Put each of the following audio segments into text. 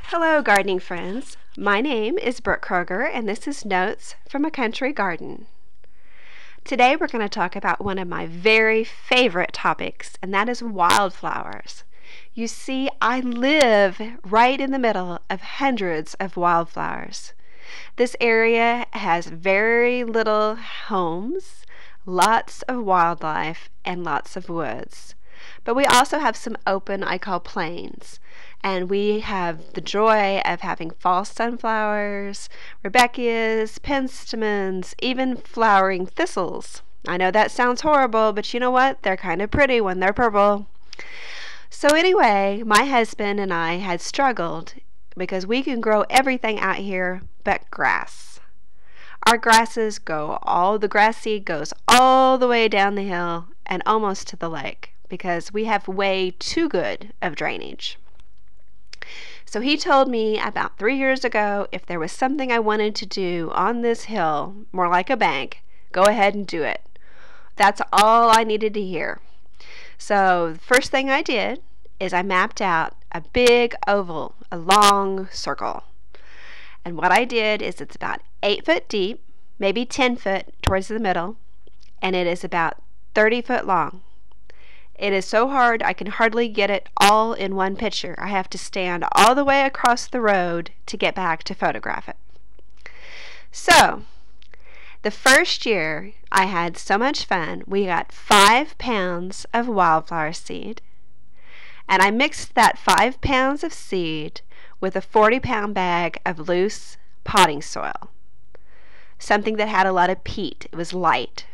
Hello, gardening friends. My name is Brooke Kroeger, and this is Notes from a Country Garden. Today we're going to talk about one of my very favorite topics, and that is wildflowers. You see, I live right in the middle of hundreds of wildflowers. This area has very little homes, lots of wildlife, and lots of woods. But we also have some open, I call plains. And we have the joy of having false sunflowers, Rebecchias, penstemons, even flowering thistles. I know that sounds horrible, but you know what? They're kind of pretty when they're purple. So anyway, my husband and I had struggled because we can grow everything out here but grass. Our grasses the grass seed goes all the way down the hill and almost to the lake because we have way too good of drainage. So he told me about 3 years ago if there was something I wanted to do on this hill, more like a bank, go ahead and do it. That's all I needed to hear. So the first thing I did is I mapped out a big oval, a long circle. And what I did is it's about 8 foot deep, maybe 10 foot towards the middle, and it is about 30 foot long. It is so hard I can hardly get it all in one picture. I have to stand all the way across the road to get back to photograph it. So, the first year I had so much fun. We got 5 pounds of wildflower seed, and I mixed that 5 pounds of seed with a 40-pound bag of loose potting soil, something that had a lot of peat. It was light.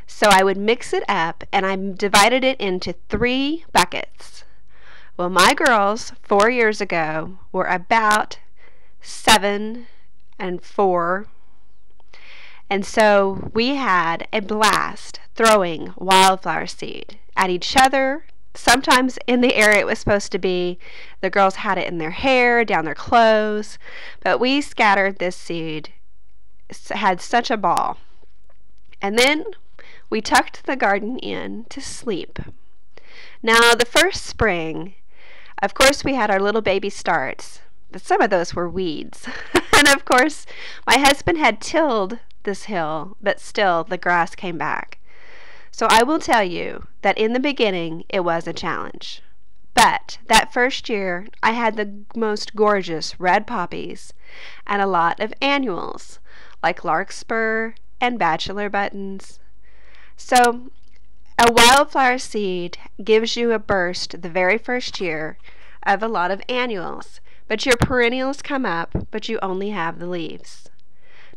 So I would mix it up, and I divided it into 3 buckets. Well, my girls 4 years ago were about 7 and 4, and so we had a blast throwing wildflower seed at each other. Sometimes in the area it was supposed to be, the girls had it in their hair, down their clothes, but we scattered this seed, had such a ball. And then we tucked the garden in to sleep. Now, the first spring, of course, we had our little baby starts, but some of those were weeds. And of course, my husband had tilled this hill, but still the grass came back. So I will tell you that in the beginning, it was a challenge. But that first year, I had the most gorgeous red poppies and a lot of annuals, like larkspur and bachelor buttons. So a wildflower seed gives you a burst the very first year of a lot of annuals, but your perennials come up, but you only have the leaves.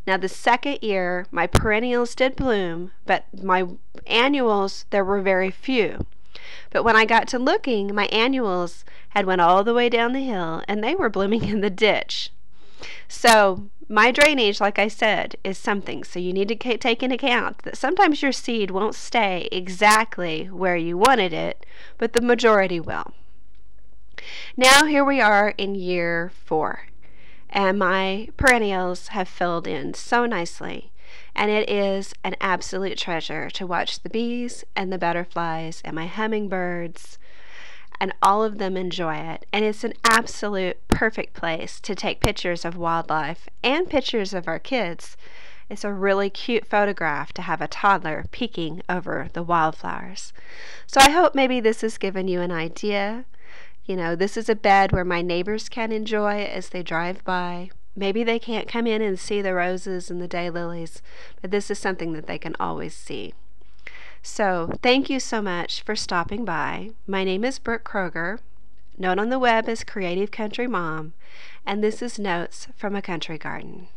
Now the second year, my perennials did bloom, but my annuals, there were very few. But when I got to looking, my annuals had went all the way down the hill, and they were blooming in the ditch. So my drainage, like I said, is something. So you need to take into account that sometimes your seed won't stay exactly where you wanted it, but the majority will. Now here we are in year 4, and my perennials have filled in so nicely, and it is an absolute treasure to watch the bees and the butterflies and my hummingbirds, and all of them enjoy it. And it's an absolute perfect place to take pictures of wildlife and pictures of our kids. It's a really cute photograph to have a toddler peeking over the wildflowers. So I hope maybe this has given you an idea. You know, this is a bed where my neighbors can enjoy it as they drive by. Maybe they can't come in and see the roses and the daylilies, but this is something that they can always see. So thank you so much for stopping by. My name is Brooke Kroeger, known on the web as Creative Country Mom, and this is Notes from a Country Garden.